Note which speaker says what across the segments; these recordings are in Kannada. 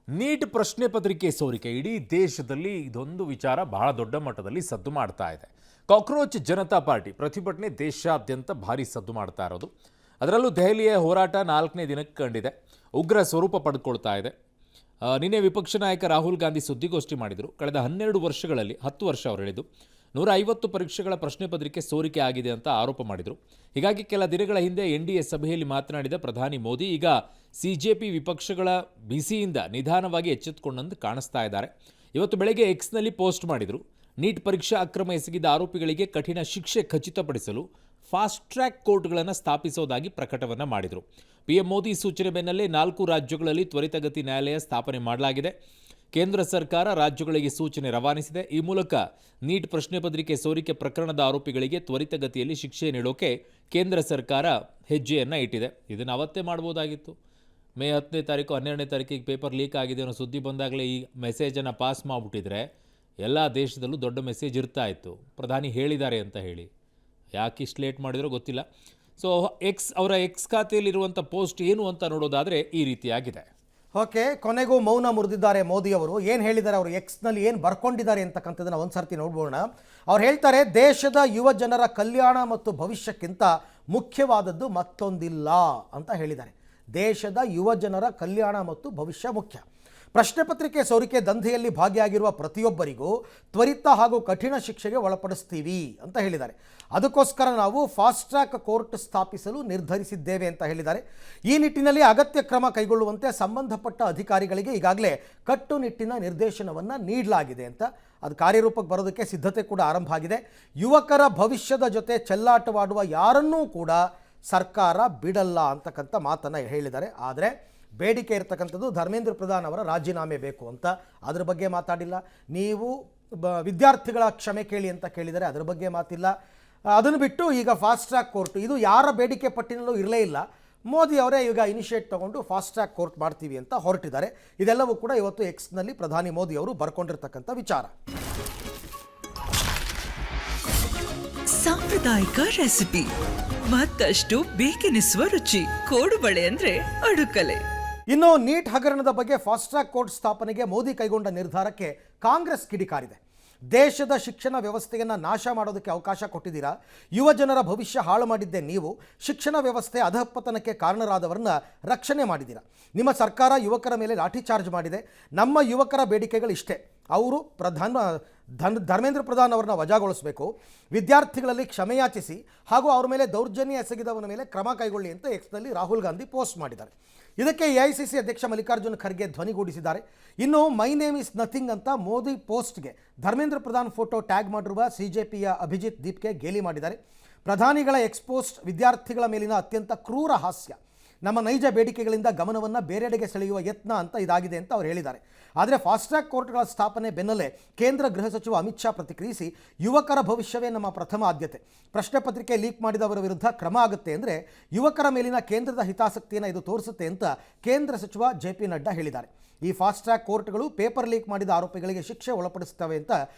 Speaker 1: ನೀಟ್ ಪ್ರಶ್ನೆ ಪತ್ರಿಕೆ ಸೋರಿಕೆ ಇಡೀ ದೇಶದಲ್ಲಿ ಇದೊಂದು ವಿಚಾರ ಬಹಳ ದೊಡ್ಡ ಮಟ್ಟದಲ್ಲಿ ಸದ್ದು ಮಾಡ್ತಾ ಇದೆ. ಕಾಕ್ರೋಚ್ ಜನತಾ ಪಾರ್ಟಿ ಪ್ರತಿಭಟನೆ ದೇಶಾದ್ಯಂತ ಭಾರಿ ಸದ್ದು ಮಾಡ್ತಾ ಇರೋದು. ಅದರಲ್ಲೂ ದೆಹಲಿಯ ಹೋರಾಟ 4ನೇ ದಿನಕ್ಕೆ ಕಂಡಿದೆ, ಉಗ್ರ ಸ್ವರೂಪ ಪಡೆದುಕೊಳ್ತಾ ಇದೆ. ನಿನ್ನೆ ವಿಪಕ್ಷ ನಾಯಕ ರಾಹುಲ್ ಗಾಂಧಿ ಸುದ್ದಿಗೋಷ್ಠಿ ಮಾಡಿದರು. ಕಳೆದ 12 ವರ್ಷಗಳಲ್ಲಿ 10 ವರ್ಷ ಅವರು ಹೇಳಿದ್ದು 150 ಪರೀಕ್ಷೆಗಳ ಪ್ರಶ್ನೆ ಪತ್ರಿಕೆ ಸೋರಿಕೆ ಆಗಿದೆ ಅಂತ ಆರೋಪ ಮಾಡಿದರು. ಹೀಗಾಗಿ ಕೆಲ ದಿನಗಳ ಹಿಂದೆ NDA ಸಭೆಯಲ್ಲಿ ಮಾತನಾಡಿದ ಪ್ರಧಾನಿ ಮೋದಿ ಈಗ CJP ವಿಪಕ್ಷಗಳ ಬಿಸಿಯಿಂದ ನಿಧಾನವಾಗಿ ಎಚ್ಚೆತ್ತುಕೊಂಡಂತೆ ಕಾಣಿಸ್ತಾ ಇದ್ದಾರೆ. ಇವತ್ತು ಬೆಳಗ್ಗೆ ಎಕ್ಸ್ನಲ್ಲಿ ಪೋಸ್ಟ್ ಮಾಡಿದರು. ನೀಟ್ ಪರೀಕ್ಷಾ ಅಕ್ರಮ ಎಸಗಿದ ಆರೋಪಿಗಳಿಗೆ ಕಠಿಣ ಶಿಕ್ಷೆ ಖಚಿತಪಡಿಸಲು ಫಾಸ್ಟ್ ಟ್ರ್ಯಾಕ್ ಕೋರ್ಟ್ಗಳನ್ನು ಸ್ಥಾಪಿಸೋದಾಗಿ ಪ್ರಕಟವನ್ನು ಮಾಡಿದರು. PM ಮೋದಿ ಸೂಚನೆ ಬೆನ್ನಲ್ಲೇ 4 ರಾಜ್ಯಗಳಲ್ಲಿ ತ್ವರಿತಗತಿ ನ್ಯಾಯಾಲಯ ಸ್ಥಾಪನೆ ಮಾಡಲಾಗಿದೆ. ಕೇಂದ್ರ ಸರ್ಕಾರ ರಾಜ್ಯಗಳಿಗೆ ಸೂಚನೆ ರವಾನಿಸಿದೆ. ಈ ಮೂಲಕ ನೀಟ್ ಪ್ರಶ್ನೆ ಪತ್ರಿಕೆ ಸೋರಿಕೆ ಪ್ರಕರಣದ ಆರೋಪಿಗಳಿಗೆ ತ್ವರಿತಗತಿಯಲ್ಲಿ ಶಿಕ್ಷೆ ನೀಡೋಕೆ ಕೇಂದ್ರ ಸರ್ಕಾರ ಹೆಜ್ಜೆಯನ್ನು ಇಟ್ಟಿದೆ. ಇದನ್ನು ಅವತ್ತೇ ಮಾಡ್ಬೋದಾಗಿತ್ತು. ಮೇ 10ನೇ ತಾರೀಕು 12ನೇ ತಾರೀಕಿಗೆ ಪೇಪರ್ ಲೀಕ್ ಆಗಿದೆ ಅನ್ನೋ ಸುದ್ದಿ ಬಂದಾಗಲೇ ಈ ಮೆಸೇಜನ್ನು ಪಾಸ್ ಮಾಡಿಬಿಟ್ಟಿದ್ರೆ ಎಲ್ಲ ದೇಶದಲ್ಲೂ ದೊಡ್ಡ ಮೆಸೇಜ್ ಇರ್ತಾ ಇತ್ತು, ಪ್ರಧಾನಿ ಹೇಳಿದ್ದಾರೆ ಅಂತ ಹೇಳಿ. ಯಾಕೆ ಇಷ್ಟು ಲೇಟ್ ಮಾಡಿದ್ರೋ ಗೊತ್ತಿಲ್ಲ. ಸೊ ಅವರ ಎಕ್ಸ್ ಖಾತೆಯಲ್ಲಿರುವಂಥ ಪೋಸ್ಟ್ ಏನು ಅಂತ ನೋಡೋದಾದರೆ ಈ ರೀತಿಯಾಗಿದೆ.
Speaker 2: ಓಕೆ, ಕೊನೆಗೂ ಮೌನ ಮುರಿದಿದ್ದಾರೆ ಮೋದಿಯವರು. ಏನು ಹೇಳಿದ್ದಾರೆ, ಅವರು ಎಕ್ಸ್ನಲ್ಲಿ ಏನು ಬರ್ಕೊಂಡಿದ್ದಾರೆ ಅಂತಕ್ಕಂಥದ್ದನ್ನು ಒಂದು ಸರ್ತಿ ನೋಡ್ಬೋಣ. ಅವ್ರು ಹೇಳ್ತಾರೆ, ದೇಶದ ಯುವ ಜನರ ಕಲ್ಯಾಣ ಮತ್ತು ಭವಿಷ್ಯಕ್ಕಿಂತ ಮುಖ್ಯವಾದದ್ದು ಮತ್ತೊಂದಿಲ್ಲ ಅಂತ ಹೇಳಿದ್ದಾರೆ. ದೇಶದ ಯುವ ಜನರ ಕಲ್ಯಾಣ ಮತ್ತು ಭವಿಷ್ಯ ಮುಖ್ಯ. ಪ್ರಶ್ನೆ ಪತ್ರಿಕೆ ಸೋರಿಕೆ ದಂಧೆಯಲ್ಲಿ ಭಾಗಿಯಾಗಿರುವ ಪ್ರತಿಯೊಬ್ಬರಿಗೂ ತ್ವರಿತ ಹಾಗೂ ಕಠಿಣ ಶಿಕ್ಷೆಗೆ ಒಳಪಡಿಸ್ತೀವಿ ಅಂತ ಹೇಳಿದ್ದಾರೆ. ಅದಕ್ಕೋಸ್ಕರ ನಾವು ಫಾಸ್ಟ್ ಟ್ರ್ಯಾಕ್ ಕೋರ್ಟ್ ಸ್ಥಾಪಿಸಲು ನಿರ್ಧರಿಸಿದ್ದೇವೆ ಅಂತ ಹೇಳಿದ್ದಾರೆ. ಈ ನಿಟ್ಟಿನಲ್ಲಿ ಅಗತ್ಯ ಕ್ರಮ ಕೈಗೊಳ್ಳುವಂತೆ ಸಂಬಂಧಪಟ್ಟ ಅಧಿಕಾರಿಗಳಿಗೆ ಈಗಾಗಲೇ ಕಟ್ಟುನಿಟ್ಟಿನ ನಿರ್ದೇಶನವನ್ನು ನೀಡಲಾಗಿದೆ ಅಂತ. ಅದು ಕಾರ್ಯರೂಪಕ್ಕೆ ಬರೋದಕ್ಕೆ ಸಿದ್ಧತೆ ಕೂಡ ಆರಂಭ ಆಗಿದೆ. ಯುವಕರ ಭವಿಷ್ಯದ ಜೊತೆ ಚೆಲ್ಲಾಟವಾಡುವ ಯಾರನ್ನೂ ಕೂಡ ಸರ್ಕಾರ ಬಿಡಲ್ಲ ಅಂತಕ್ಕಂಥ ಮಾತನ್ನು ಹೇಳಿದ್ದಾರೆ. ಆದರೆ ಬೇಡಿಕೆ ಇರತಕ್ಕಂಥದ್ದು ಧರ್ಮೇಂದ್ರ ಪ್ರಧಾನ್ ಅವರ ರಾಜೀನಾಮೆ ಬೇಕು ಅಂತ. ಅದ್ರ ಬಗ್ಗೆ ಮಾತಾಡಿಲ್ಲ. ನೀವು ವಿದ್ಯಾರ್ಥಿಗಳ ಕ್ಷಮೆ ಕೇಳಿ ಅಂತ ಕೇಳಿದರೆ ಅದರ ಬಗ್ಗೆ ಮಾತಿಲ್ಲ. ಅದನ್ನು ಬಿಟ್ಟು ಈಗ ಫಾಸ್ಟ್ ಟ್ರ್ಯಾಕ್ ಕೋರ್ಟ್, ಇದು ಯಾರ ಬೇಡಿಕೆ ಪಟ್ಟಿನಲ್ಲೂ ಇರಲೇ ಇಲ್ಲ. ಮೋದಿ ಅವರೇ ಈಗ ಇನಿಷಿಯೇಟ್ ತಗೊಂಡು ಫಾಸ್ಟ್ ಟ್ರ್ಯಾಕ್ ಕೋರ್ಟ್ ಮಾಡ್ತೀವಿ ಅಂತ ಹೊರಟಿದ್ದಾರೆ. ಇದೆಲ್ಲವೂ ಕೂಡ ಇವತ್ತು ಎಕ್ಸ್ನಲ್ಲಿ ಪ್ರಧಾನಿ ಮೋದಿ ಅವರು ಬರ್ಕೊಂಡಿರ್ತಕ್ಕಂಥ ವಿಚಾರ.
Speaker 3: ಸಾಂಪ್ರದಾಯಿಕ ರೆಸಿಪಿ, ಮತ್ತಷ್ಟು ಬೇಕೆನಿಸುವ ರುಚಿ. ಕೋಡುಬಳೆ ಅಂದ್ರೆ ಅಡುಕಲೆ.
Speaker 2: ಇನ್ನು ನೀಟ್ ಹಗರಣದ ಬಗ್ಗೆ ಫಾಸ್ಟ್ ಟ್ರ್ಯಾಕ್ ಕೋರ್ಟ್ ಸ್ಥಾಪನೆಗೆ ಮೋದಿ ಕೈಗೊಂಡ ನಿರ್ಧಾರಕ್ಕೆ ಕಾಂಗ್ರೆಸ್ ಕಿಡಿಕಾರಿದೆ. ದೇಶದ ಶಿಕ್ಷಣ ವ್ಯವಸ್ಥೆಯನ್ನು ನಾಶ ಮಾಡೋದಕ್ಕೆ ಅವಕಾಶ ಕೊಟ್ಟಿದ್ದೀರಾ. ಯುವ ಜನರ ಭವಿಷ್ಯ ಹಾಳು ಮಾಡಿದ್ದೆ ನೀವು. ಶಿಕ್ಷಣ ವ್ಯವಸ್ಥೆ ಅಧಃಪತನಕ್ಕೆ ಕಾರಣರಾದವರನ್ನ ರಕ್ಷಣೆ ಮಾಡಿದ್ದೀರಾ. ನಿಮ್ಮ ಸರ್ಕಾರ ಯುವಕರ ಮೇಲೆ ಲಾಠಿ ಚಾರ್ಜ್ ಮಾಡಿದೆ. ನಮ್ಮ ಯುವಕರ ಬೇಡಿಕೆಗಳು ಇಷ್ಟೇ, ಅವರು ಧರ್ಮೇಂದ್ರ ಪ್ರಧಾನ್ ಅವರನ್ನ ವಜಾಗೊಳಿಸಬೇಕು, ವಿದ್ಯಾರ್ಥಿಗಳಲ್ಲಿ ಕ್ಷಮೆಯಾಚಿಸಿ ಹಾಗೂ ಅವರ ಮೇಲೆ ದೌರ್ಜನ್ಯ ಎಸಗಿದವನ ಮೇಲೆ ಕ್ರಮ ಕೈಗೊಳ್ಳಿ ಅಂತ ಎಕ್ಸ್ನಲ್ಲಿ ರಾಹುಲ್ ಗಾಂಧಿ ಪೋಸ್ಟ್ ಮಾಡಿದ್ದಾರೆ. ಇದಕ್ಕೆ AICC ಅಧ್ಯಕ್ಷ ಮಲ್ಲಿಕಾರ್ಜುನ್ ಖರ್ಗೆ ಧ್ವನಿಗೂಡಿಸಿದ್ದಾರೆ. ಇನ್ನು ಮೈ ನೇಮ್ ಇಸ್ ನಥಿಂಗ್ ಅಂತ ಮೋದಿ ಪೋಸ್ಟ್ಗೆ ಧರ್ಮೇಂದ್ರ ಪ್ರಧಾನ್ ಫೋಟೋ ಟ್ಯಾಗ್ ಮಾಡಿರುವ CJPಯ ಅಭಿಜಿತ್ ದೀಪ್ಗೆ ಗೇಲಿ ಮಾಡಿದ್ದಾರೆ. ಪ್ರಧಾನಿಗಳ ಎಕ್ಸ್ಪೋಸ್ಟ್ ವಿದ್ಯಾರ್ಥಿಗಳ ಮೇಲಿನ ಅತ್ಯಂತ ಕ್ರೂರ ಹಾಸ್ಯ, ನಮ್ಮ ನೈಜ ಬೇಡಿಕೆಗಳಿಂದ ಗಮನವನ್ನು ಬೇರೆಡೆಗೆ ಸೆಳೆಯುವ ಯತ್ನ ಅಂತ ಇದಾಗಿದೆ ಅಂತ ಅವರು ಹೇಳಿದ್ದಾರೆ. ಆದರೆ ಫಾಸ್ಟ್ ಟ್ರ್ಯಾಕ್ ಕೋರ್ಟ್ಗಳ ಸ್ಥಾಪನೆ ಬೆನ್ನಲ್ಲೇ ಕೇಂದ್ರ ಗೃಹ ಸಚಿವ ಅಮಿತ್ ಶಾ ಪ್ರತಿಕ್ರಿಯಿಸಿ, ಯುವಕರ ಭವಿಷ್ಯವೇ ನಮ್ಮ ಪ್ರಥಮ ಆದ್ಯತೆ. ಪ್ರಶ್ನೆ ಪತ್ರಿಕೆ ಲೀಕ್ ಮಾಡಿದವರ ವಿರುದ್ಧ ಕ್ರಮ ಆಗುತ್ತೆ ಅಂದರೆ ಯುವಕರ ಮೇಲಿನ ಕೇಂದ್ರದ ಹಿತಾಸಕ್ತಿಯನ್ನು ಇದು ತೋರಿಸುತ್ತೆ ಅಂತ ಕೇಂದ್ರ ಸಚಿವ JP ನಡ್ಡಾ ಹೇಳಿದ್ದಾರೆ. ಈ ಫಾಸ್ಟ್ ಟ್ರ್ಯಾಕ್ ಕೋರ್ಟ್ಗಳು ಪೇಪರ್ ಲೀಕ್ ಮಾಡಿದ ಆರೋಪಿಗಳಿಗೆ ಶಿಕ್ಷೆ ಒಳಪಡಿಸುತ್ತವೆ ಅಂತ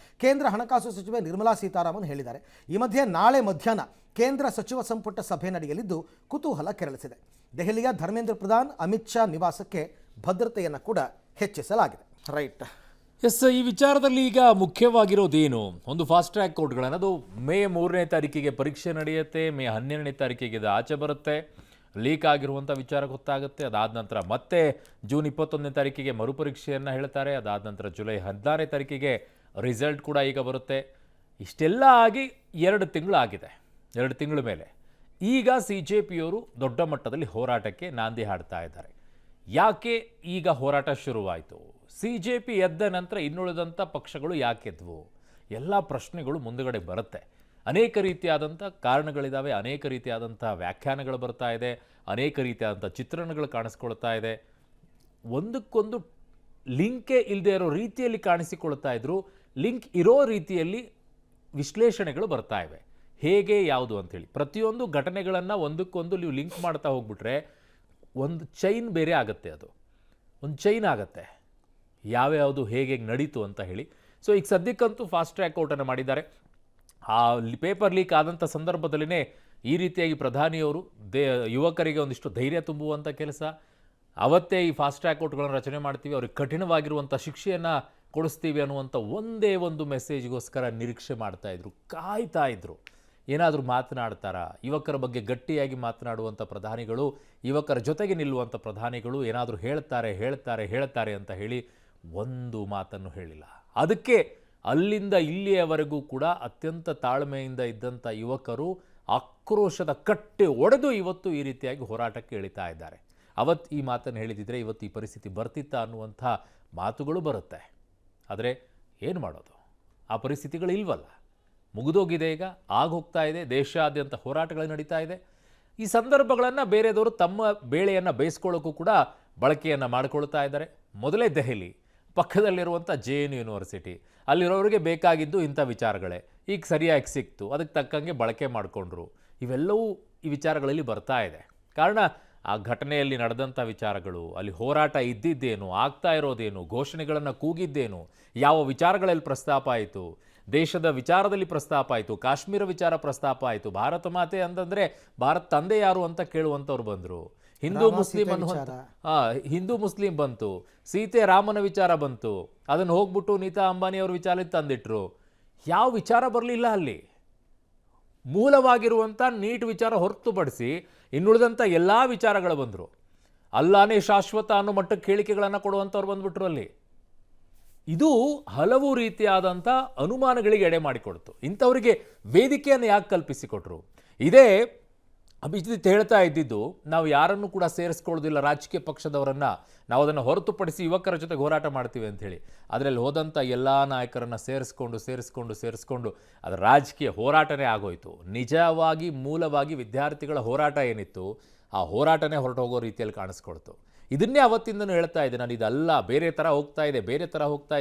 Speaker 2: ಕೇಂದ್ರ ಹಣಕಾಸು ಸಚಿವೆ ನಿರ್ಮಲಾ ಸೀತಾರಾಮನ್ ಹೇಳಿದ್ದಾರೆ. ಈ ಮಧ್ಯೆ ನಾಳೆ ಮಧ್ಯಾಹ್ನ ಕೇಂದ್ರ ಸಚಿವ ಸಂಪುಟ ಸಭೆ ನಡೆಯಲಿದ್ದು ಕುತೂಹಲ ಕೆರಳಿಸಿದೆ. ದೆಹಲಿಯ ಧರ್ಮೇಂದ್ರ ಪ್ರಧಾನ್ ಅಮಿತ್ ಶಾ ನಿವಾಸಕ್ಕೆ ಭದ್ರತೆಯನ್ನು ಕೂಡ ಹೆಚ್ಚಿಸಲಾಗಿದೆ. ರೈಟ್.
Speaker 1: ಎಸ್, ಈ ವಿಚಾರದಲ್ಲಿ ಈಗ ಮುಖ್ಯವಾಗಿರೋದೇನು, ಒಂದು ಫಾಸ್ಟ್ ಟ್ರ್ಯಾಕ್ ಕೋರ್ಟ್ಗಳನ್ನು, ಅದು ಮೇ 3ನೇ ತಾರೀಕಿಗೆ ಪರೀಕ್ಷೆ ನಡೆಯುತ್ತೆ, ಮೇ 12ನೇ ತಾರೀಕಿಗೆ ಇದು ಆಚೆ ಬರುತ್ತೆ, ಲೀಕ್ ಆಗಿರುವಂಥ ವಿಚಾರ ಗೊತ್ತಾಗುತ್ತೆ. ಅದಾದ ನಂತರ ಮತ್ತೆ ಜೂನ್ 21ನೇ ತಾರೀಕಿಗೆ ಮರುಪರೀಕ್ಷೆಯನ್ನು ಹೇಳ್ತಾರೆ. ಅದಾದ ನಂತರ ಜುಲೈ 16ನೇ ತಾರೀಕಿಗೆ ರಿಸಲ್ಟ್ ಕೂಡ ಈಗ ಬರುತ್ತೆ. ಇಷ್ಟೆಲ್ಲ ಆಗಿ 2 ತಿಂಗಳು ಆಗಿದೆ. 2 ತಿಂಗಳ ಮೇಲೆ ಈಗ CJPಯವರು ದೊಡ್ಡ ಮಟ್ಟದಲ್ಲಿ ಹೋರಾಟಕ್ಕೆ ನಾಂದಿ ಹಾಡ್ತಾ ಇದ್ದಾರೆ. ಯಾಕೆ ಈಗ ಹೋರಾಟ ಶುರುವಾಯಿತು? CJP ಎದ್ದ ನಂತರ ಇನ್ನುಳಿದಂಥ ಪಕ್ಷಗಳು ಯಾಕೆದ್ವು? ಎಲ್ಲ ಪ್ರಶ್ನೆಗಳು ಮುಂದುಗಡೆ ಬರುತ್ತೆ. ಅನೇಕ ರೀತಿಯಾದಂಥ ಕಾರಣಗಳಿದ್ದಾವೆ, ಅನೇಕ ರೀತಿಯಾದಂಥ ವ್ಯಾಖ್ಯಾನಗಳು ಬರ್ತಾ ಇದೆ, ಅನೇಕ ರೀತಿಯಾದಂಥ ಚಿತ್ರಣಗಳು ಕಾಣಿಸ್ಕೊಳ್ತಾ ಇದೆ. ಒಂದಕ್ಕೊಂದು ಲಿಂಕೇ ಇಲ್ಲದೆ ಇರೋ ರೀತಿಯಲ್ಲಿ ಕಾಣಿಸಿಕೊಳ್ತಾ ಇದ್ರು. ಲಿಂಕ್ ಇರೋ ರೀತಿಯಲ್ಲಿ ವಿಶ್ಲೇಷಣೆಗಳು ಬರ್ತಾ ಇವೆ. ಹೇಗೆ, ಯಾವುದು ಅಂಥೇಳಿ ಪ್ರತಿಯೊಂದು ಘಟನೆಗಳನ್ನು ಒಂದಕ್ಕೊಂದು ನೀವು ಲಿಂಕ್ ಮಾಡ್ತಾ ಹೋಗ್ಬಿಟ್ರೆ ಒಂದು ಚೈನ್ ಬೇರೆ ಆಗುತ್ತೆ. ಅದು ಒಂದು ಚೈನ್ ಆಗುತ್ತೆ, ಯಾವ್ಯಾವುದು ಹೇಗೆ ನಡೀತು ಅಂತ ಹೇಳಿ. ಸೊ ಈಗ ಸದ್ಯಕ್ಕಂತೂ ಫಾಸ್ಟ್ ಟ್ರ್ಯಾಕ್ ಕೋರ್ಟನ್ನು ಮಾಡಿದ್ದಾರೆ. ಆ ಪೇಪರ್ ಲೀಕ್ ಆದಂಥ ಸಂದರ್ಭದಲ್ಲೇ ಈ ರೀತಿಯಾಗಿ ಪ್ರಧಾನಿಯವರು ಯುವಕರಿಗೆ ಒಂದಿಷ್ಟು ಧೈರ್ಯ ತುಂಬುವಂಥ ಕೆಲಸ, ಅವತ್ತೇ ಈ ಫಾಸ್ಟ್ ಟ್ರ್ಯಾಕ್ ಕೋರ್ಟ್ಗಳನ್ನು ರಚನೆ ಮಾಡ್ತೀವಿ, ಅವ್ರಿಗೆ ಕಠಿಣವಾಗಿರುವಂಥ ಶಿಕ್ಷೆಯನ್ನು ಕೊಡಿಸ್ತೀವಿ ಅನ್ನುವಂಥ ಒಂದೇ ಒಂದು ಮೆಸೇಜ್ಗೋಸ್ಕರ ನಿರೀಕ್ಷೆ ಮಾಡ್ತಾಯಿದ್ರು, ಕಾಯ್ತಾ ಇದ್ರು. ಏನಾದರೂ ಮಾತನಾಡ್ತಾರಾ? ಯುವಕರ ಬಗ್ಗೆ ಗಟ್ಟಿಯಾಗಿ ಮಾತನಾಡುವಂಥ ಪ್ರಧಾನಿಗಳು, ಯುವಕರ ಜೊತೆಗೆ ನಿಲ್ಲುವಂಥ ಪ್ರಧಾನಿಗಳು ಏನಾದರೂ ಹೇಳ್ತಾರೆ ಅಂತ ಹೇಳಿ ಒಂದು ಮಾತನ್ನು ಹೇಳಿಲ್ಲ. ಅದಕ್ಕೆ ಅಲ್ಲಿಂದ ಇಲ್ಲಿಯವರೆಗೂ ಕೂಡ ಅತ್ಯಂತ ತಾಳ್ಮೆಯಿಂದ ಇದ್ದಂಥ ಯುವಕರು ಆಕ್ರೋಶದ ಕಟ್ಟೆ ಒಡೆದು ಇವತ್ತು ಈ ರೀತಿಯಾಗಿ ಹೋರಾಟಕ್ಕೆ ಇಳಿತಾ ಇದ್ದಾರೆ. ಅವತ್ತು ಈ ಮಾತನ್ನು ಹೇಳಿದಿದ್ರೆ ಇವತ್ತು ಈ ಪರಿಸ್ಥಿತಿ ಬರ್ತಿತ್ತಾ ಅನ್ನುವಂಥ ಮಾತುಗಳು ಬರುತ್ತೆ. ಆದರೆ ಏನು ಮಾಡೋದು, ಆ ಪರಿಸ್ಥಿತಿಗಳು ಇಲ್ವಲ್ಲ, ಮುಗಿದೋಗಿದೆ, ಈಗ ಆಗೋಗ್ತಾ ಇದೆ. ದೇಶಾದ್ಯಂತ ಹೋರಾಟಗಳು ನಡೀತಾ ಇದೆ. ಈ ಸಂದರ್ಭಗಳನ್ನು ಬೇರೆದವರು ತಮ್ಮ ಬೇಳೆಯನ್ನು ಬೇಯಿಸ್ಕೊಳ್ಳೋಕ್ಕೂ ಕೂಡ ಬಳಕೆಯನ್ನು ಮಾಡಿಕೊಳ್ತಾ ಇದ್ದಾರೆ. ಮೊದಲೇ ದೆಹಲಿ, ಪಕ್ಕದಲ್ಲಿರುವಂಥ JN ಯೂನಿವರ್ಸಿಟಿ, ಅಲ್ಲಿರೋರಿಗೆ ಬೇಕಾಗಿದ್ದು ಇಂಥ ವಿಚಾರಗಳೇ, ಈಗ ಸರಿಯಾಗಿ ಸಿಕ್ತು, ಅದಕ್ಕೆ ತಕ್ಕಂಗೆ ಬಳಕೆ ಮಾಡಿಕೊಂಡ್ರು. ಇವೆಲ್ಲವೂ ಈ ವಿಚಾರಗಳಲ್ಲಿ ಬರ್ತಾ ಇದೆ. ಕಾರಣ ಆ ಘಟನೆಯಲ್ಲಿ ನಡೆದಂಥ ವಿಚಾರಗಳು, ಅಲ್ಲಿ ಹೋರಾಟ ಇದ್ದಿದ್ದೇನು, ಆಗ್ತಾ ಇರೋದೇನು, ಘೋಷಣೆಗಳನ್ನು ಕೂಗಿದ್ದೇನು, ಯಾವ ವಿಚಾರಗಳಲ್ಲಿ ಪ್ರಸ್ತಾಪ ಆಯಿತು, ದೇಶದ ವಿಚಾರದಲ್ಲಿ ಪ್ರಸ್ತಾಪ ಆಯಿತು, ಕಾಶ್ಮೀರ ವಿಚಾರ ಪ್ರಸ್ತಾಪ ಆಯಿತು, ಭಾರತ ಮಾತೆ ಅಂತಂದರೆ ಭಾರತ ತಂದೆ ಯಾರು ಅಂತ ಕೇಳುವಂಥವ್ರು ಬಂದರು, ಹಿಂದೂ ಮುಸ್ಲಿಂ ಅನ್ನುವಂಥ ಹಿಂದೂ ಮುಸ್ಲಿಂ ಬಂತು, ಸೀತೆ ರಾಮನ ವಿಚಾರ ಬಂತು, ಅದನ್ನು ಹೋಗ್ಬಿಟ್ಟು ನೀತಾ ಅಂಬಾನಿ ಅವ್ರ ವಿಚಾರಕ್ಕೆ ತಂದಿಟ್ರು. ಯಾವ ವಿಚಾರ ಬರಲಿಲ್ಲ ಅಲ್ಲಿ. ಮೂಲವಾಗಿರುವಂಥ ನೀಟ್ ವಿಚಾರ ಹೊರತುಪಡಿಸಿ ಇನ್ನುಳಿದಂಥ ಎಲ್ಲ ವಿಚಾರಗಳು ಬಂದರು. ಅಲ್ಲಾನೇ ಶಾಶ್ವತ ಅನ್ನೋ ಮಟ್ಟಕ್ಕೆ ಹೇಳಿಕೆಗಳನ್ನು ಕೊಡುವಂಥವ್ರು ಬಂದ್ಬಿಟ್ರು ಅಲ್ಲಿ. ಇದು ಹಲವು ರೀತಿಯಾದಂಥ ಅನುಮಾನಗಳಿಗೆ ಎಡೆ ಮಾಡಿಕೊಡ್ತು. ಇಂಥವರಿಗೆ ವೇದಿಕೆಯನ್ನು ಯಾಕೆ ಕಲ್ಪಿಸಿಕೊಟ್ರು? ಇದೇ ಅಭಿಜಿತ್ ಹೇಳ್ತಾ ಇದ್ದಿದ್ದು, ನಾವು ಯಾರನ್ನು ಕೂಡ ಸೇರಿಸ್ಕೊಳ್ಳೋದಿಲ್ಲ ರಾಜಕೀಯ ಪಕ್ಷದವರನ್ನು, ನಾವು ಅದನ್ನು ಹೊರತುಪಡಿಸಿ ಯುವಕರ ಜೊತೆಗೆ ಹೋರಾಟ ಮಾಡ್ತೀವಿ ಅಂಥೇಳಿ. ಅದರಲ್ಲಿ ಹೋದಂಥ ಎಲ್ಲ ನಾಯಕರನ್ನು ಸೇರಿಸ್ಕೊಂಡು ಅದರ ರಾಜಕೀಯ ಹೋರಾಟನೇ ಆಗೋಯ್ತು. ನಿಜವಾಗಿ ಮೂಲವಾಗಿ ವಿದ್ಯಾರ್ಥಿಗಳ ಹೋರಾಟ ಏನಿತ್ತು, ಆ ಹೋರಾಟನೇ ಹೊರಟೋಗೋ ರೀತಿಯಲ್ಲಿ ಕಾಣಿಸ್ಕೊಳ್ತು. ಇದನ್ನೇ ಅವತ್ತಿಂದನೂ ಹೇಳ್ತಾ ಇದ್ದೆ ನಾನು, ಇದಲ್ಲ ಬೇರೆ ಥರ ಹೋಗ್ತಾ ಇದೆ,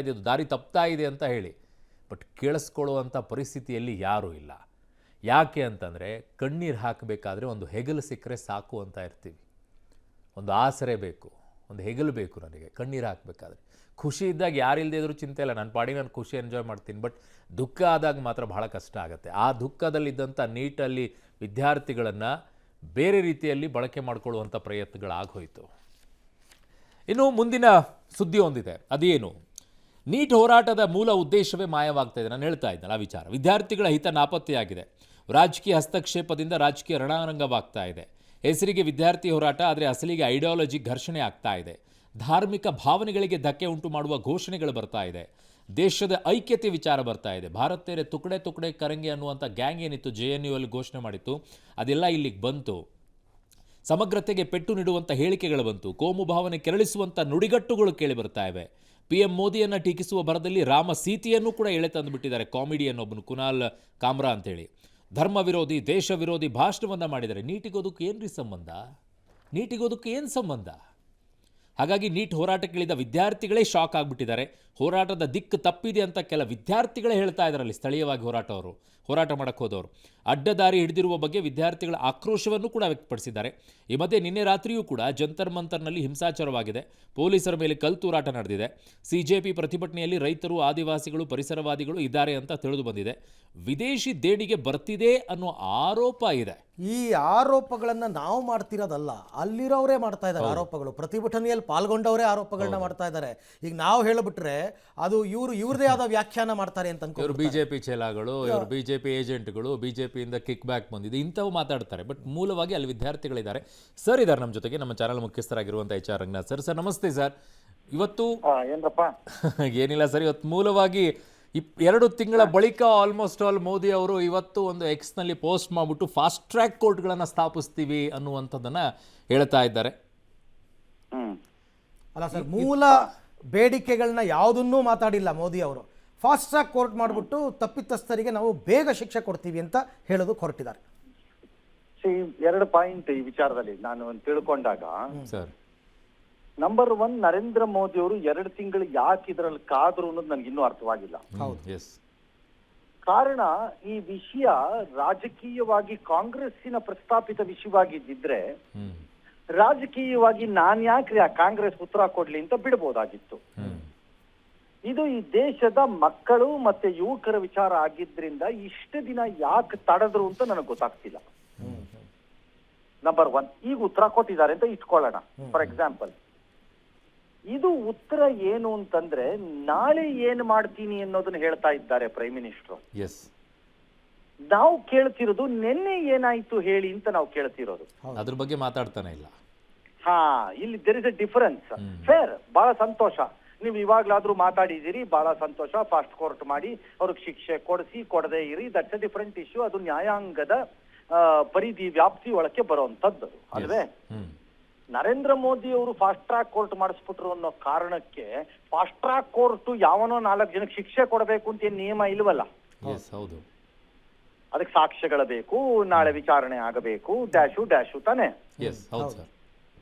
Speaker 1: ಇದು ದಾರಿ ತಪ್ತಾ ಇದೆ ಅಂತ ಹೇಳಿ. ಬಟ್ ಕೇಳಿಸ್ಕೊಳ್ಳುವಂಥ ಪರಿಸ್ಥಿತಿಯಲ್ಲಿ ಯಾರೂ ಇಲ್ಲ. ಯಾಕೆ ಅಂತಂದರೆ, ಕಣ್ಣೀರು ಹಾಕಬೇಕಾದ್ರೆ ಒಂದು ಹೆಗಲು ಸಿಕ್ಕರೆ ಸಾಕು ಅಂತ ಇರ್ತೀವಿ. ಒಂದು ಆಸರೆ ಬೇಕು, ಒಂದು ಹೆಗಲು ಬೇಕು ನನಗೆ ಕಣ್ಣೀರು ಹಾಕಬೇಕಾದ್ರೆ. ಖುಷಿ ಇದ್ದಾಗ ಯಾರಿಲ್ಲದೆ ಇದ್ರೂ ಚಿಂತೆ ಇಲ್ಲ, ನನ್ನ ಪಾಡಿಗೆ ನಾನು ಖುಷಿ ಎಂಜಾಯ್ ಮಾಡ್ತೀನಿ. ಬಟ್ ದುಃಖ ಆದಾಗ ಮಾತ್ರ ಬಹಳ ಕಷ್ಟ ಆಗುತ್ತೆ. ಆ ದುಃಖದಲ್ಲಿದ್ದಂಥ ನೀಟಲ್ಲಿ ವಿದ್ಯಾರ್ಥಿಗಳನ್ನು ಬೇರೆ ರೀತಿಯಲ್ಲಿ ಬಳಕೆ ಮಾಡಿಕೊಳ್ಳುವಂಥ ಪ್ರಯತ್ನಗಳಾಗೋಯಿತು. ಇನ್ನು ಮುಂದಿನ ಸುದ್ದಿ ಒಂದಿದೆ, ಅದೇನು? ನೀಟ್ ಹೋರಾಟದ ಮೂಲ ಉದ್ದೇಶವೇ ಮಾಯವಾಗ್ತಾ ಇದೆ. ನಾನು ಹೇಳ್ತಾ ಇದ್ದಲ್ಲ ಆ ವಿಚಾರ. ವಿದ್ಯಾರ್ಥಿಗಳ ಹಿತ ನಾಪತ್ತೆಯಾಗಿದೆ. ರಾಜಕೀಯ ಹಸ್ತಕ್ಷೇಪದಿಂದ ರಾಜಕೀಯ ರಣರಂಗವಾಗ್ತಾ ಇದೆ. ಹೆಸರಿಗೆ ವಿದ್ಯಾರ್ಥಿ ಹೋರಾಟ, ಆದರೆ ಅಸಲಿಗೆ ಐಡಿಯಾಲಜಿ ಘರ್ಷಣೆ ಆಗ್ತಾ ಇದೆ. ಧಾರ್ಮಿಕ ಭಾವನೆಗಳಿಗೆ ಧಕ್ಕೆ ಉಂಟು ಮಾಡುವ ಘೋಷಣೆಗಳು ಬರ್ತಾ ಇದೆ. ದೇಶದ ಐಕ್ಯತೆ ವಿಚಾರ ಬರ್ತಾ ಇದೆ. ಭಾರತ್ ತೇರೆ ತುಕಡೆ ಕರಂಗೆ ಅನ್ನುವಂಥ ಗ್ಯಾಂಗ್ ಏನಿತ್ತು JNU ಅಲ್ಲಿ ಘೋಷಣೆ ಮಾಡಿತ್ತು, ಅದೆಲ್ಲ ಇಲ್ಲಿಗೆ ಬಂತು. ಸಮಗ್ರತೆಗೆ ಪೆಟ್ಟು ನೀಡುವಂಥ ಹೇಳಿಕೆಗಳು ಬಂತು. ಕೋಮು ಭಾವನೆ ಕೆರಳಿಸುವಂಥ ನುಡಿಗಟ್ಟುಗಳು ಕೇಳಿ ಬರ್ತಾ ಇವೆ. PM ಮೋದಿಯನ್ನು ಟೀಕಿಸುವ ಭರದಲ್ಲಿ ರಾಮ ಸೀತೆಯನ್ನು ಕೂಡ ಎಳೆ ತಂದುಬಿಟ್ಟಿದ್ದಾರೆ ಕಾಮಿಡಿಯನ್ ಒಬ್ಬನು, ಕುನಾಲ್ ಕಾಮ್ರಾ ಅಂತೇಳಿ. ಧರ್ಮ ವಿರೋಧಿ, ದೇಶ ವಿರೋಧಿ ಭಾಷಣವನ್ನು ಮಾಡಿದ್ದಾರೆ. ನೀಟಿಗೋದಕ್ಕೆ ಏನ್ರಿ ಸಂಬಂಧ? ನೀಟಿಗೋದಕ್ಕೆ ಏನು ಸಂಬಂಧ? ಹಾಗಾಗಿ ನೀಟ್ ಹೋರಾಟಕ್ಕಿಳಿದ ವಿದ್ಯಾರ್ಥಿಗಳೇ ಶಾಕ್ ಆಗಿಬಿಟ್ಟಿದ್ದಾರೆ. ಹೋರಾಟದ ದಿಕ್ಕು ತಪ್ಪಿದೆ ಅಂತ ಕೆಲ ವಿದ್ಯಾರ್ಥಿಗಳೇ ಹೇಳ್ತಾ ಇದ್ದಾರಲ್ಲಿ. ಸ್ಥಳೀಯವಾಗಿ ಹೋರಾಟ ಮಾಡಕ್ಕೆ ಹೋದವರು ಅಡ್ಡದಾರಿ ಹಿಡಿದಿರುವ ಬಗ್ಗೆ ವಿದ್ಯಾರ್ಥಿಗಳ ಆಕ್ರೋಶವನ್ನು ಕೂಡ ವ್ಯಕ್ತಪಡಿಸಿದ್ದಾರೆ. ಈ ಮಧ್ಯೆ ನಿನ್ನೆ ರಾತ್ರಿಯೂ ಕೂಡ ಜಂತರ್ ಮಂತರ್ನಲ್ಲಿ ಹಿಂಸಾಚಾರವಾಗಿದೆ. ಪೊಲೀಸರ ಮೇಲೆ ಕಲ್ತೂರಾಟ ನಡೆದಿದೆ. CJP ಪ್ರತಿಭಟನೆಯಲ್ಲಿ ರೈತರು, ಆದಿವಾಸಿಗಳು, ಪರಿಸರವಾದಿಗಳು ಇದ್ದಾರೆ ಅಂತ ತಿಳಿದು ಬಂದಿದೆ. ವಿದೇಶಿ ದೇಣಿಗೆ ಬರ್ತಿದೆ ಅನ್ನೋ ಆರೋಪ ಇದೆ.
Speaker 2: ಈ ಆರೋಪಗಳನ್ನು ನಾವು ಮಾಡ್ತಿರೋದಲ್ಲ, ಅಲ್ಲಿರೋರೇ ಮಾಡ್ತಾ ಇದ್ದಾರೆ ಆರೋಪಗಳು. ಪ್ರತಿಭಟನೆಯಲ್ಲಿ ಪಾಲ್ಗೊಂಡವರೇ ಆರೋಪಗಳನ್ನ ಮಾಡ್ತಾ ಇದ್ದಾರೆ. ಈಗ ನಾವು ಹೇಳಿಬಿಟ್ರೆ ಅದು ಇವ್ರದೇ ಆದ ವ್ಯಾಖ್ಯಾನ ಮಾಡ್ತಾರೆ ಅಂತ
Speaker 1: ಇವರು BJP ಚೇಲಾಗಳು, ಇವರು BJP ಏಜೆಂಟ್ಗಳು, BJPಯಿಂದ ಕಿಕ್ ಬ್ಯಾಕ್ ಬಂದಿದೆ, ಇಂಥವು ಮಾತಾಡ್ತಾರೆ. ಬಟ್ ಮೂಲವಾಗಿ ಅಲ್ಲಿ ವಿದ್ಯಾರ್ಥಿಗಳಿದ್ದಾರೆ. ಸರ್ ಇದ್ದಾರೆ ನಮ್ಮ ಜೊತೆಗೆ, ನಮ್ಮ ಚಾನಲ್ ಮುಖ್ಯಸ್ಥರಾಗಿರುವಂಥ HR ರಂಗನಾಥ್ ಸರ್. ಸರ್ ನಮಸ್ತೆ ಸರ್. ಇವತ್ತು ಏನಿಲ್ಲ ಸರ್, ಇವತ್ತು ಮೂಲವಾಗಿ 2 ತಿಂಗಳ ಬಳಿಕ ಆಲ್ಮೋಸ್ಟ್ ಆಲ್ ಮೋದಿ ಅವರು ಇವತ್ತು ಒಂದು Xನಲ್ಲಿ ಪೋಸ್ಟ್ ಮಾಡಿಬಿಟ್ಟು ಫಾಸ್ಟ್ ಟ್ರ್ಯಾಕ್ ಕೋರ್ಟ್ಗಳನ್ನು ಸ್ಥಾಪಿಸ್ತೀವಿ ಅನ್ನುವಂಥದ್ದನ್ನು ಹೇಳ್ತಾ ಇದ್ದಾರೆ.
Speaker 2: ಅಲ್ಲ ಸರ್, ಮೂಲ ಬೇಡಿಕೆಗಳನ್ನ ಯಾವುದನ್ನೂ ಮಾತಾಡಿಲ್ಲ ಮೋದಿ ಅವರು. ಫಾಸ್ಟ್ ಟ್ರ್ಯಾಕ್ ಕೋರ್ಟ್ ಮಾಡಿಬಿಟ್ಟು ತಪ್ಪಿತಸ್ಥರಿಗೆ ನಾವು ಬೇಗ ಶಿಕ್ಷೆ ಕೊಡ್ತೀವಿ ಅಂತ ಹೇಳೋದಕ್ಕೆ ಹೊರಟಿದ್ದಾರೆ.
Speaker 4: 2 ಪಾಯಿಂಟ್ ಈ ವಿಚಾರದಲ್ಲಿ ನಾನು ತಿಳ್ಕೊಂಡಾಗ,
Speaker 1: ಸರ್
Speaker 4: ನಂಬರ್ 1, ನರೇಂದ್ರ ಮೋದಿ ಅವರು 2 ತಿಂಗಳು ಯಾಕೆ ಇದರಲ್ಲಿ ಕಾದ್ರು ಅನ್ನೋದು ನನಗೆ ಇನ್ನೂ ಅರ್ಥವಾಗಿಲ್ಲ. ಕಾರಣ ಈ ವಿಷಯ ರಾಜಕೀಯವಾಗಿ ಕಾಂಗ್ರೆಸ್ಸಿನ ಪ್ರಸ್ತಾಪಿತ ವಿಷಯವಾಗಿದ್ದಿದ್ರೆ ರಾಜಕೀಯವಾಗಿ ನಾನ್ ಯಾಕ್ರಿ ಆ ಕಾಂಗ್ರೆಸ್ ಉತ್ತರ ಕೊಡ್ಲಿ ಅಂತ ಬಿಡಬಹುದಾಗಿತ್ತು. ಇದು ಈ ದೇಶದ ಮಕ್ಕಳು ಮತ್ತೆ ಯುವಕರ ವಿಚಾರ ಆಗಿದ್ರಿಂದ ಇಷ್ಟು ದಿನ ಯಾಕೆ ತಡೆದ್ರು ಅಂತ ನನಗೆ ಗೊತ್ತಾಗ್ತಿಲ್ಲ. ನಂಬರ್ 1, ಈಗ ಉತ್ತರ ಕೊಟ್ಟಿದ್ದಾರೆ ಅಂತ ಇಟ್ಕೊಳ್ಳೋಣ. ಫಾರ್ ಎಕ್ಸಾಂಪಲ್, ಇದು ಉತ್ತರ ಏನು ಅಂತಂದ್ರೆ ನಾಳೆ ಏನ್ ಮಾಡ್ತೀನಿ ಅನ್ನೋದನ್ನ ಹೇಳ್ತಾ ಇದ್ದಾರೆ ಪ್ರೈಮ್ ಮಿನಿಸ್ಟರ್.
Speaker 1: ಎಸ್,
Speaker 4: ನಾವು ಕೇಳ್ತಿರೋದು ನಿನ್ನೆ ಏನಾಯ್ತು ಹೇಳಿ ಅಂತ ನಾವು ಕೇಳ್ತಿರೋದು.
Speaker 1: ಅದ್ರ ಬಗ್ಗೆ ಮಾತಾಡ್ತಾನೆ ಇಲ್ಲ.
Speaker 4: ಹಾ, ಇಲ್ಲಿ there is a difference. Fair, ಬಹಳ ಸಂತೋಷ. ನೀವು ಇವಾಗ್ಲಾದ್ರೂ ಮಾತಾಡಿದಿರಿ, ಬಹಳ ಸಂತೋಷ. ಫಾಸ್ಟ್ ಕೋರ್ಟ್ ಮಾಡಿ ಅವ್ರಿಗೆ ಶಿಕ್ಷೆ ಕೊಡಿಸಿ ಕೊಡದೇ ಇರಿ, ದಟ್ಸ್ ಎ ಡಿಫರೆಂಟ್ ಇಶ್ಯೂ. ಅದು ನ್ಯಾಯಾಂಗದ ಪರಿಧಿ ವ್ಯಾಪ್ತಿ ಒಳಕ್ಕೆ ಬರುವಂತದ್ದು ಅಲ್ವೇ? ನರೇಂದ್ರ ಮೋದಿ ಅವರು ಫಾಸ್ಟ್ ಟ್ರ್ಯಾಕ್ ಕೋರ್ಟ್ ಮಾಡಿಸ್ಬಿಟ್ರು ಅನ್ನೋ ಕಾರಣಕ್ಕೆ ಫಾಸ್ಟ್ ಟ್ರ್ಯಾಕ್ ಕೋರ್ಟ್ ಯಾವನೋ 4 ಜನಕ್ಕೆ ಶಿಕ್ಷೆ ಕೊಡಬೇಕು ಅಂತ ಏನ್ ನಿಯಮ ಇಲ್ವಲ್ಲ.
Speaker 1: ಹೌದು,
Speaker 4: ಅದಕ್ಕೆ ಸಾಕ್ಷ್ಯಗಳ ಬೇಕು, ನಾಳೆ ವಿಚಾರಣೆ ಆಗಬೇಕು, ಡ್ಯಾಶು ತಾನೆ.
Speaker 1: ಹೌದು ಸರ್.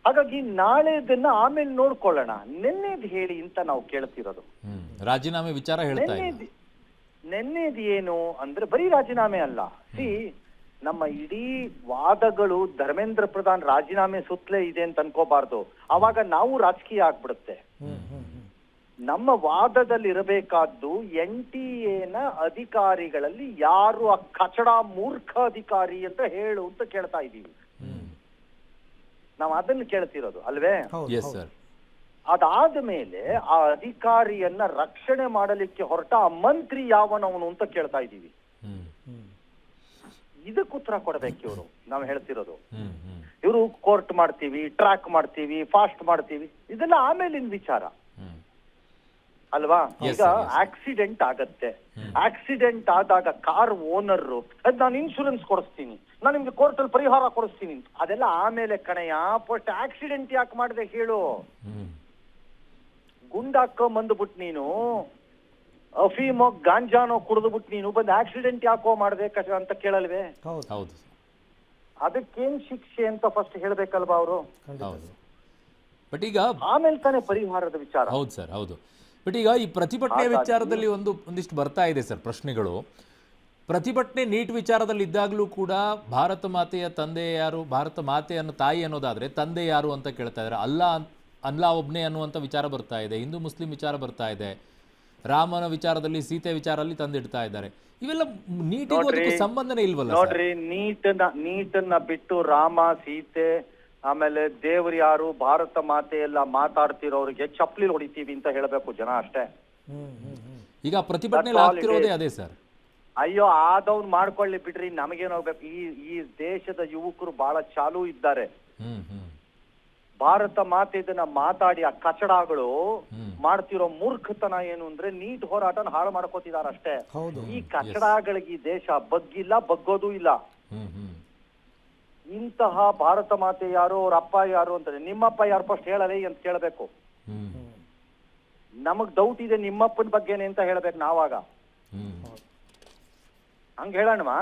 Speaker 4: ಹಾಗಾಗಿ ನಾಳೆದನ್ನ ಆಮೇಲೆ ನೋಡ್ಕೊಳ್ಳೋಣ, ನಿನ್ನೆದ್ ಹೇಳಿ ಅಂತ ನಾವು ಕೇಳ್ತಿರೋದು.
Speaker 1: ರಾಜೀನಾಮೆ ವಿಚಾರ ಹೇಳ್ತಾ ಇಲ್ಲ.
Speaker 4: ನಿನ್ನೆದ್ ಏನು ಅಂದ್ರೆ ಬರೀ ರಾಜೀನಾಮೆ ಅಲ್ಲ. ನಮ್ಮ ಇಡೀ ವಾದಗಳು ಧರ್ಮೇಂದ್ರ ಪ್ರಧಾನ್ ರಾಜೀನಾಮೆ ಸುತ್ತಲೇ ಇದೆ ಅಂತ ಅನ್ಕೋಬಾರ್ದು. ಅವಾಗ ನಾವು ರಾಜಕೀಯ ಆಗ್ಬಿಡುತ್ತೆ. ನಮ್ಮ ವಾದದಲ್ಲಿ ಇರಬೇಕಾದ್ದು NTA ಅಧಿಕಾರಿಗಳಲ್ಲಿ ಯಾರು ಆ ಕಚಡ ಮೂರ್ಖ ಅಧಿಕಾರಿ ಅಂತ ಹೇಳು ಅಂತ ಕೇಳ್ತಾ ಇದೀವಿ. ನಾವು ಅದನ್ನು ಕೇಳ್ತಿರೋದು ಅಲ್ವೇ?
Speaker 1: Yes sir.
Speaker 4: ಅದಾದ ಮೇಲೆ ಆ ಅಧಿಕಾರಿಯನ್ನ ರಕ್ಷಣೆ ಮಾಡಲಿಕ್ಕೆ ಹೊರಟ ಆ ಮಂತ್ರಿ ಯಾವನವನು ಅಂತ ಕೇಳ್ತಾ ಇದೀವಿ. ಇದಕ್ಕೆ ಉತ್ತರ ಕೊಡ್ಬೇಕು ಇವರು. ನಾವು ಹೇಳ್ತಿರೋದು ಇವರು ಕೋರ್ಟ್ ಮಾಡ್ತೀವಿ, ಟ್ರ್ಯಾಕ್ ಮಾಡ್ತೀವಿ, ಫಾಸ್ಟ್ ಮಾಡ್ತೀವಿ, ಇದೆಲ್ಲ ಆಮೇಲಿನ ವಿಚಾರ ಅಲ್ವಾ? ಈಗ ಆಕ್ಸಿಡೆಂಟ್ ಆಗತ್ತೆ. ಆಕ್ಸಿಡೆಂಟ್ ಆದಾಗ ಕಾರ್ ಓನರ್ ಅದ್ ನಾನು ಇನ್ಶೂರೆನ್ಸ್ ಕೊಡಿಸ್ತೀನಿ, ನಾನು ನಿಮ್ಗೆ ಕೋರ್ಟ್ ಅಲ್ಲಿ ಪರಿಹಾರ ಕೊಡಿಸ್ತೀನಿ, ಅದೆಲ್ಲ ಆಮೇಲೆ ಕಣಯ್ಯ. ಫಸ್ಟ್ ಆಕ್ಸಿಡೆಂಟ್ ಯಾಕೆ ಮಾಡಿದೆ ಹೇಳು. ಗುಂಡಾಕೋ ಬಂದ್ಬಿಟ್ಟು ನೀನು ಅಫೀಮೋ ಗಾಂಜಾನೋ ಕುಡಿದ್ಬಿಟ್ಟು ನೀನು ಬಂದು ಆಕ್ಸಿಡೆಂಟ್ ಯಾಕೋ ಮಾಡ್ಬೇಕ ಅಂತ ಕೇಳಲ್ವೇ?
Speaker 1: ಹೌದು.
Speaker 4: ಅದಕ್ಕೇನ್ ಶಿಕ್ಷೆ ಅಂತ ಫಸ್ಟ್ ಹೇಳ್ಬೇಕಲ್ವಾ ಅವರು?
Speaker 1: ಬಟ್ ಈಗ
Speaker 4: ಆಮೇಲೆ ತಾನೇ ಪರಿಹಾರದ ವಿಚಾರ.
Speaker 1: ಹೌದು ಸರ್, ಹೌದು. ಬಟ್ ಈಗ ಈ ಪ್ರತಿಭಟನೆ ವಿಚಾರದಲ್ಲಿ ಒಂದಿಷ್ಟು ಬರ್ತಾ ಇದೆ ಸರ್ ಪ್ರಶ್ನೆಗಳು. ಪ್ರತಿಭಟನೆ ನೀಟ್ ವಿಚಾರದಲ್ಲಿ ಇದ್ದಾಗಲೂ ಕೂಡ ಭಾರತ ಮಾತೆಯ ತಂದೆ ಯಾರು, ಭಾರತ ಮಾತೆಯನ್ನು ತಾಯಿ ಅನ್ನೋದಾದ್ರೆ ತಂದೆ ಯಾರು ಅಂತ ಕೇಳ್ತಾ ಇದ್ದಾರೆ. ಅಲ್ಲಾ ಒಬ್ನೇ ಅನ್ನುವಂಥ ವಿಚಾರ ಬರ್ತಾ ಇದೆ. ಹಿಂದೂ ಮುಸ್ಲಿಂ ವಿಚಾರ ಬರ್ತಾ ಇದೆ. ರಾಮನ ವಿಚಾರದಲ್ಲಿ ಸೀತೆ ವಿಚಾರದಲ್ಲಿ ತಂದಿಡ್ತಾ ಇದ್ದಾರೆ. ಇವೆಲ್ಲ ನೀಟಿಗೆ ಸಂಬಂಧನೇ ಇಲ್ವಲ್ಲ?
Speaker 4: ನೋಡ್ರಿ, ನೀಟನ್ನ ಬಿಟ್ಟು ರಾಮ ಸೀತೆ ಆಮೇಲೆ ದೇವ್ರು ಯಾರು, ಭಾರತ ಮಾತೆ ಎಲ್ಲ ಮಾತಾಡ್ತಿರೋರಿಗೆ ಚಪ್ಪಲಿ ಹೊಡಿತೀವಿ ಅಂತ ಹೇಳ್ಬೇಕು ಜನ ಅಷ್ಟೇ.
Speaker 1: ಈಗ ಪ್ರತಿಭಟನೆ ಆಗ್ತಿರೋದೇ ಅದೇ ಸರ್.
Speaker 4: ಅಯ್ಯೋ, ಆದವ್ನು ಮಾಡ್ಕೊಳ್ಳಿ ಬಿಡ್ರಿ, ನಮಗೇನ್ ಹೋಗ್ಬೇಕು. ಈ ದೇಶದ ಯುವಕರು ಬಹಳ ಚಾಲೂ ಇದ್ದಾರೆ. ಭಾರತ ಮಾತೆ ಇದನ್ನ ಮಾತಾಡಿ ಆ ಕಚಡಗಳು ಮಾಡ್ತಿರೋ ಮೂರ್ಖತನ ಏನು ಅಂದ್ರೆ ನೀಟ್ ಹೋರಾಟನ ಹಾಳು ಮಾಡ್ಕೋತಿದಾರ ಅಷ್ಟೇ. ಈ ಕಚಡಗಳಿಗೆ ಈ ದೇಶ ಬಗ್ಗಿಲ್ಲ, ಬಗ್ಗೋದು ಇಲ್ಲ. ಇಂತಹ ಭಾರತ ಮಾತೆ ಯಾರು, ಅವ್ರ ಅಪ್ಪ ಯಾರು ಅಂತಾರೆ. ನಿಮ್ಮಪ್ಪ ಯಾರು ಫಸ್ಟ್ ಹೇಳಲೇ ಅಂತ ಕೇಳ್ಬೇಕು. ನಮಗ್ ಡೌಟ್ ಇದೆ ನಿಮ್ಮಪ್ಪನ ಬಗ್ಗೆನೆ ಅಂತ ಹೇಳ್ಬೇಕು ನಾವಾಗ. ಹಂಗ ಹೇಳೋಣವಾ?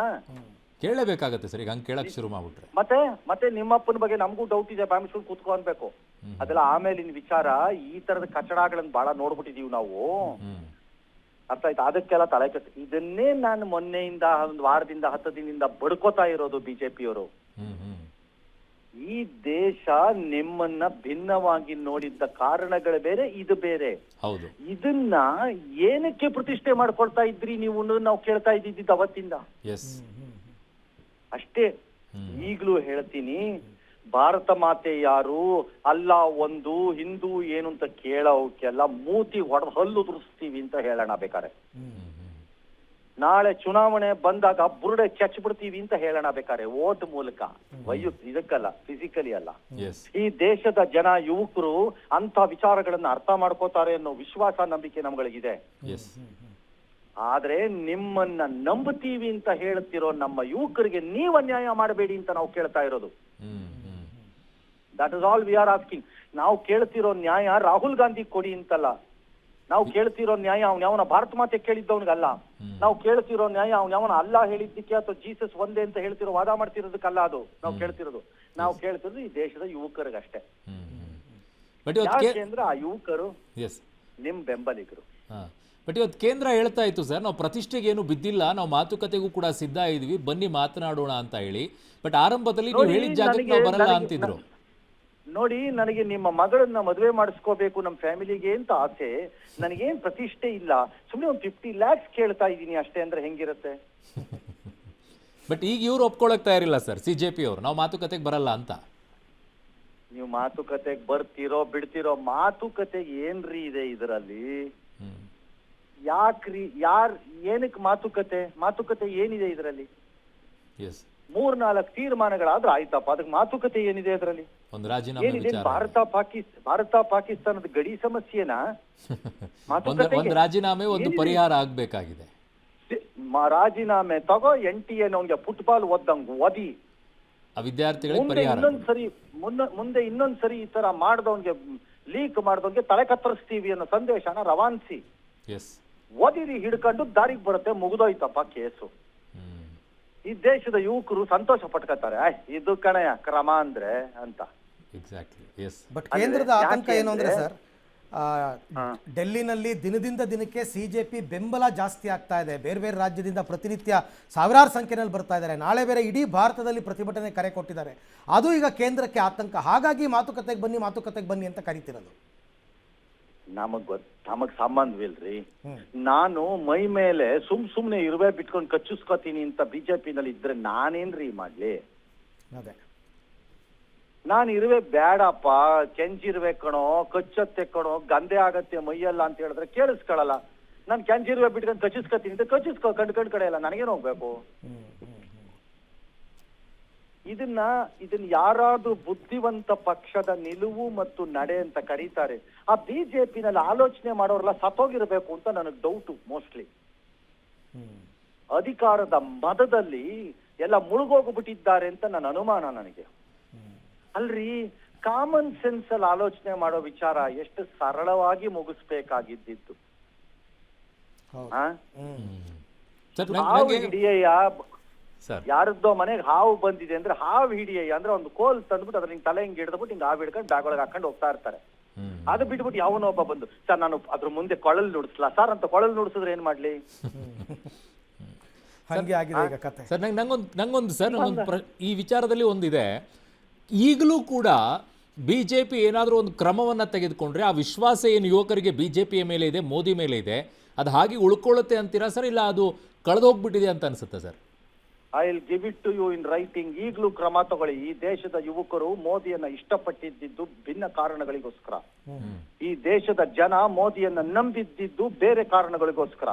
Speaker 1: ಕೇಳಬೇಕಾಗತ್ತೆ ಸರ್. ಈಗ ಹಂಗೆ ಕೇಳಕ್ ಶುರು ಮಾಡ್ಬಿಟ್ರೆ
Speaker 4: ಮತ್ತೆ ನಿಮ್ಮಪ್ಪನ ಬಗ್ಗೆ ನಮಗೂ ಡೌಟ್ ಇದೆ, ಬಾಮಿಸ್ಕೊಂಡು ಕೂತ್ಕೊ ಅನ್ಬೇಕು. ಅದೆಲ್ಲ ಆಮೇಲಿನ ವಿಚಾರ. ಈ ತರದ ಕಚಡಗಳನ್ನ ಬಹಳ ನೋಡ್ಬಿಟ್ಟಿದೀವಿ ನಾವು. ಅರ್ಥ ಆಯ್ತಾ? ಅದಕ್ಕೆಲ್ಲ ತಲೆ ಕೆಟ್ಟ. ಇದನ್ನೇ ನಾನು ಮೊನ್ನೆಯಿಂದ 1 ವಾರದಿಂದ 10 ದಿನದಿಂದ ಬಡ್ಕೋತಾ ಇರೋದು ಬಿಜೆಪಿಯವರು. ಈ ದೇಶ ನಿಮ್ಮನ್ನ ಭಿನ್ನವಾಗಿ ನೋಡಿದ್ದ ಕಾರಣಗಳು ಬೇರೆ, ಇದು ಬೇರೆ.
Speaker 1: ಹೌದು.
Speaker 4: ಇದನ್ನ ಏನಕ್ಕೆ ಪ್ರತಿಷ್ಠೆ ಮಾಡ್ಕೊಳ್ತಾ ಇದ್ರಿ ನೀವು ನಾವು ಕೇಳ್ತಾ ಇದ್ದಿದ್ದು ಅವತ್ತಿಂದ ಅಷ್ಟೇ. ಈಗ್ಲೂ ಹೇಳ್ತೀನಿ, ಭಾರತ ಮಾತೆ ಯಾರು, ಅಲ್ಲ ಒಂದು, ಹಿಂದೂ ಏನು ಅಂತ ಕೇಳೋಕೆಲ್ಲ ಮೂತಿ ಹೊಡೆದು ಹಲ್ಲು ಉದುರಿಸ್ತೀವಿ ಅಂತ ಹೇಳೋಣ ಬೇಕಾರೆ. ನಾಳೆ ಚುನಾವಣೆ ಬಂದಾಗ ಬುರುಡೆ ಚಚ್ಬಿಡ್ತೀವಿ ಅಂತ ಹೇಳೋಣ ಬೇಕಾರೆ, ಓಟ್ ಮೂಲಕ. ಇದಕ್ಕಲ್ಲ, ಫಿಸಿಕಲಿ ಅಲ್ಲ. ಈ ದೇಶದ ಜನ ಯುವಕರು ಅಂತ ವಿಚಾರಗಳನ್ನ ಅರ್ಥ ಮಾಡ್ಕೋತಾರೆ ಅನ್ನೋ ವಿಶ್ವಾಸ, ನಂಬಿಕೆ ನಮ್ಗಳಿಗಿದೆ. ಆದ್ರೆ ನಿಮ್ಮನ್ನ ನಂಬುತ್ತೀವಿ ಅಂತ ಹೇಳ್ತಿರೋ ನಮ್ಮ ಯುವಕರಿಗೆ ನೀವು ಅನ್ಯಾಯ ಮಾಡಬೇಡಿ ಅಂತ ನಾವು ಕೇಳ್ತಾ ಇರೋದು. That is all we are asking. ನಾವು ಕೇಳ್ತಿರೋ ನ್ಯಾಯ ರಾಹುಲ್ ಗಾಂಧಿ ಕೊಡಿ ಅಂತಲ್ಲ. ನಾವು ಕೇಳ್ತಿರೋ ನ್ಯಾಯ ಅವನ ಭಾರತ ಮಾತೆ ಕೇಳಿದ್ದವನಿಗಲ್ಲ. ನಾವು ಕೇಳ್ತಿರೋ ನ್ಯಾಯ ಅವನ ಅಲ್ಲ ಹೇಳಿದ್ದಕ್ಕೆ ಅಥವಾ ಜೀಸಸ್ ಒಂದೇ ಅಂತ ಹೇಳ್ತಿರೋ ವಾದ ಮಾಡ್ತಿರೋದಕ್ಕಲ್ಲ. ಅದು ನಾವು ಕೇಳ್ತಿರೋದು ಈ ದೇಶದ ಯುವಕರಿಗಷ್ಟೇ. ಯಾಕೆಂದ್ರೆ ಆ ಯುವಕರು ನಿಮ್ ಬೆಂಬಲಿಗರು.
Speaker 1: ಬಟ್ ಇವತ್ತು ಕೇಂದ್ರ ಹೇಳ್ತಾ ಇತ್ತು ಸರ್, ನಾವು ಪ್ರತಿಷ್ಠೆಗೆ ಏನು ಬಿದ್ದಿಲ್ಲ, ನಾವು ಮಾತುಕತೆಗೂ ಕೂಡ ಸಿದ್ಧ ಇದ್ವಿ, ಬನ್ನಿ ಮಾತನಾಡೋಣ ಅಂತ ಹೇಳಿ. ಬಟ್ ಆರಂಭದಲ್ಲಿ ನೀವು ಹೇಳಿದ ಜಾಗಕ್ಕೆ ನಾವು ಬರಲ್ಲ ಅಂತಿದ್ರು.
Speaker 4: ನೋಡಿ, ನನಗೆ ನಿಮ್ಮ ಮಗಳನ್ನ ಮದುವೆ ಮಾಡಿಸ್ಕೋಬೇಕು ನಮ್ಮ ಫ್ಯಾಮಿಲಿಗೆ ಅಂತ ಆಸೆ. ನನಗೇನ್ ಪ್ರತಿಷ್ಠೆ ಇಲ್ಲ, ಸುಮ್ಮನೆ ಒಂದು 50 lakhs ಕೇಳ್ತಾ ಇದ್ದೀನಿ ಅಷ್ಟೇ. ಅಂದ್ರೆ ಹೆಂಗಿರುತ್ತೆ?
Speaker 1: ಬಟ್ ಈಗ ಇವ್ರು ಒಪ್ಕೊಳಕ್ ತಯಾರಿಲ್ಲ ಸರ್, CJP ಅವರು, ನಾವು ಮಾತುಕತೆಗೆ ಬರಲ್ಲ ಅಂತ.
Speaker 4: ನೀವು ಮಾತುಕತೆಗೆ ಬರ್ತಿರೋ ಬಿಡ್ತಿರೋ, ಮಾತುಕತೆಗೆ ಏನ್ರಿ ಇದೆ ಇದರಲ್ಲಿ? ಯಾಕ್ರಿ ಏನಕ್ಕೆ ಮಾತುಕತೆ ಏನಿದೆ ಇದರಲ್ಲಿ?
Speaker 1: ಎಸ್
Speaker 4: 3-4 ತೀರ್ಮಾನಗಳಾದ್ರೆ ಆಯ್ತಪ್ಪ, ಅದಕ್ಕೆ ಮಾತುಕತೆ ಏನಿದೆ ಅದರಲ್ಲಿ?
Speaker 1: ಒಂದು ರಾಜೀನಾಮೆ
Speaker 4: ಏನಿದೆ?
Speaker 1: ವಿಚಾರ.
Speaker 4: ಭಾರತ ಪಾಕಿಸ್ತಾನದ ಗಡಿ ಸಮಸ್ಯೆನಾ?
Speaker 1: ಒಂದು ರಾಜೀನಾಮೆ ಒಂದು ಪರಿಹಾರ ಆಗ್ಬೇಕಾಗಿದೆ.
Speaker 4: ರಾಜೀನಾಮೆ ತಗೋ, NTA ನವ್ಗೆ ಫುಟ್ಬಾಲ್ ಓದ್ದಂಗ್ ಓದಿ,
Speaker 1: ಆ ವಿದ್ಯಾರ್ಥಿಗಳಿಗೆ
Speaker 4: ಮುಂದೆ
Speaker 1: ಪರಿಹಾರ.
Speaker 4: ಇನ್ನೊಂದ್ಸರಿ ಈ ತರ ಮಾಡ್ದವನ್ಗೆ, ಲೀಕ್ ಮಾಡ್ದವನ್ಗೆ ತಲೆ ಕತ್ತರಿಸ್ತೀವಿ ಅನ್ನೋ ಸಂದೇಶನ ರವಾನಿಸಿ.
Speaker 1: ಎಸ್
Speaker 4: ಓದಿರಿ, ಹಿಡ್ಕೊಂಡು ದಾರಿಗೆ ಬರುತ್ತೆ, ಮುಗಿದೋಯ್ತಪ್ಪ ಕೇಸು. ಈ ದೇಶದ ಯುವಕರು ಸಂತೋಷ ಪಟ್ಕೋತಾರೆ, ಇದು ಕಣಯ ಕ್ರಮ ಅಂದ್ರೆ ಅಂತ.
Speaker 1: ಎಕ್ಸಾಕ್ಟ್ಲಿ. ಎಸ್
Speaker 2: ಬಟ್ ಕೇಂದ್ರದ ಆತಂಕ ಏನು ಅಂದರೆ ಸರ್, ಡೆಲ್ಲಿನಲ್ಲಿ ದಿನದಿಂದ ದಿನಕ್ಕೆ CJP ಬೆಂಬಲ ಜಾಸ್ತಿ ಆಗ್ತಾ ಇದೆ. ಬೇರೆ ಬೇರೆ ರಾಜ್ಯದಿಂದ ಪ್ರತಿನಿತ್ಯ ಸಾವಿರಾರು ಸಂಖ್ಯೆಯಲ್ಲಿ ಬರ್ತಾ ಇದ್ದಾರೆ. ನಾಳೆ ಬೇರೆ ಇಡೀ ಭಾರತದಲ್ಲಿ ಪ್ರತಿಭಟನೆ ಕರೆ ಕೊಟ್ಟಿದ್ದಾರೆ. ಅದು ಈಗ ಕೇಂದ್ರಕ್ಕೆ ಆತಂಕ. ಹಾಗಾಗಿ ಮಾತುಕತೆಗೆ ಬನ್ನಿ ಅಂತ ಕರೀತಿರೋದು.
Speaker 4: ನಮಗ್ ಸಂಬಂಧವಿಲ್ರಿ. ನಾನು ಮೈ ಮೇಲೆ ಸುಮ್ನೆ ಇರುವೆ ಬಿಟ್ಕೊಂಡು ಕಚ್ಚಿಸ್ಕೊತೀನಿ ಅಂತ ಬಿಜೆಪಿನಲ್ಲಿ ಇದ್ರೆ ನಾನೇನ್ರಿ ಮಾಡ್ಲಿ?
Speaker 2: ಅದೇ
Speaker 4: ನಾನು ಇರುವೆ ಬೇಡಪ್ಪ, ಕೆಂಜಿರುವೆ ಕಣೋ, ಕಚ್ಚತ್ತೆ ಕಣೋ, ಗಂದೆ ಆಗತ್ತೆ ಮೈಯಲ್ಲ ಅಂತ ಹೇಳಿದ್ರೆ ಕೇಳಿಸ್ಕೊಳಲ್ಲ. ನಾನು ಕೆಂಜಿರುವೆ ಬಿಟ್ಕೊಂಡು ಕಚ್ಚಿಸ್ಕೊತೀನಿ ಅಂತ ಕಚ್ಚಿಸ್ಕೊ, ಕಂಡು ಕಡೆ ಇಲ್ಲ, ನನಗೇನು ಹೋಗ್ಬೇಕು? ಇದನ್ನ ಯಾರಾದ್ರೂ ಬುದ್ಧಿವಂತ ಪಕ್ಷದ ನಿಲುವು ಮತ್ತು ನಡೆ ಅಂತ ಕರೀತಾರೆ. ಆ ಬಿಜೆಪಿನಲ್ಲಿ ಆಲೋಚನೆ ಮಾಡೋರೆಲ್ಲ ಸತ್ತೋಗಿರ್ಬೇಕು ಅಂತ ನನಗೆ ಡೌಟು. ಮೋಸ್ಟ್ಲಿ ಅಧಿಕಾರದ ಮದದಲ್ಲಿ ಎಲ್ಲ ಮುಳುಗೋಗ್ಬಿಟ್ಟಿದ್ದಾರೆ ಅಂತ ನನ್ನ ಅನುಮಾನ ನನಗೆ. ಅಲ್ರಿ, ಕಾಮನ್ ಸೆನ್ಸ್ ಅಲ್ಲಿ ಆಲೋಚನೆ ಮಾಡೋ ವಿಚಾರ ಎಷ್ಟು ಸರಳವಾಗಿ ಮುಗಿಸ್ಬೇಕಾಗಿದ್ದು. ಹಾವು ಹಿಡಿಯಯ್ಯ, ಯಾರದ್ದೋ ಮನೆಗೆ ಹಾವು ಬಂದಿದೆ ಅಂದ್ರೆ ಹಾವು ಹಿಡಿಯಯ್ಯ ಅಂದ್ರೆ ಒಂದು ಕೋಲ್ ತಂದ್ಬಿಟ್ಟು ಅದ್ರ ಹಿಂಗ್ ತಲೆ ಹಿಂಗ್ ಹಿಡಿದ್ಬಿಟ್ಟು ಹಿಂಗ್ ಹಾವು ಹಿಡ್ಕೊಂಡು ಬ್ಯಾಗ್ ಒಳಗೆ ಹಾಕೊಂಡು ಹೋಗ್ತಾ ಇರ್ತಾರೆ. ಅದು ಬಿಟ್ಬಿಟ್ಟು ಯಾವನೋ ಒಬ್ಬ ಬಂದು, ಸರ್ ನಾನು ಅದ್ರ ಮುಂದೆ ಕೊಳಲ್ ನುಡಿಸ್ಲಾ ಸರ್ ಅಂತ ಕೊಳಲ್ ನುಡಿಸಿದ್ರೆ ಏನ್ ಮಾಡ್ಲಿ?
Speaker 2: ಹಾಗೆ ಆಗಿದೆ ಈಗ ಕತೆ.
Speaker 1: ಸರ್ ನಂಗೊಂದು ಈ ವಿಚಾರದಲ್ಲಿ ಒಂದಿದೆ. ಈಗಲೂ ಕೂಡ BJP ಏನಾದರೂ ಒಂದು ಕ್ರಮವನ್ನು ತೆಗೆದುಕೊಂಡ್ರೆ ಆ ವಿಶ್ವಾಸ ಏನು ಯುವಕರಿಗೆ BJPಯ ಮೇಲೆ ಇದೆ, ಮೋದಿ ಮೇಲೆ ಇದೆ, ಅದು ಹಾಗೆ ಉಳ್ಕೊಳ್ಳುತ್ತೆ ಅಂತೀರಾ ಸರ್, ಇಲ್ಲ ಅದು ಕಳೆದೋಗ್ಬಿಟ್ಟಿದೆ ಅಂತ ಅನ್ಸುತ್ತೆ sir?
Speaker 4: I will give it to you in writing. ಈಗಲೂ ಕ್ರಮ ತಗೊಳ್ಳಿ. ಈ ದೇಶದ ಯುವಕರು ಮೋದಿಯನ್ನ ಇಷ್ಟಪಟ್ಟಿದ್ದು ಭಿನ್ನ ಕಾರಣಗಳಿಗೋಸ್ಕರ. ಈ ದೇಶದ ಜನ ಮೋದಿಯನ್ನ ನಂಬಿದ್ದು ಬೇರೆ ಕಾರಣಗಳಿಗೋಸ್ಕರ.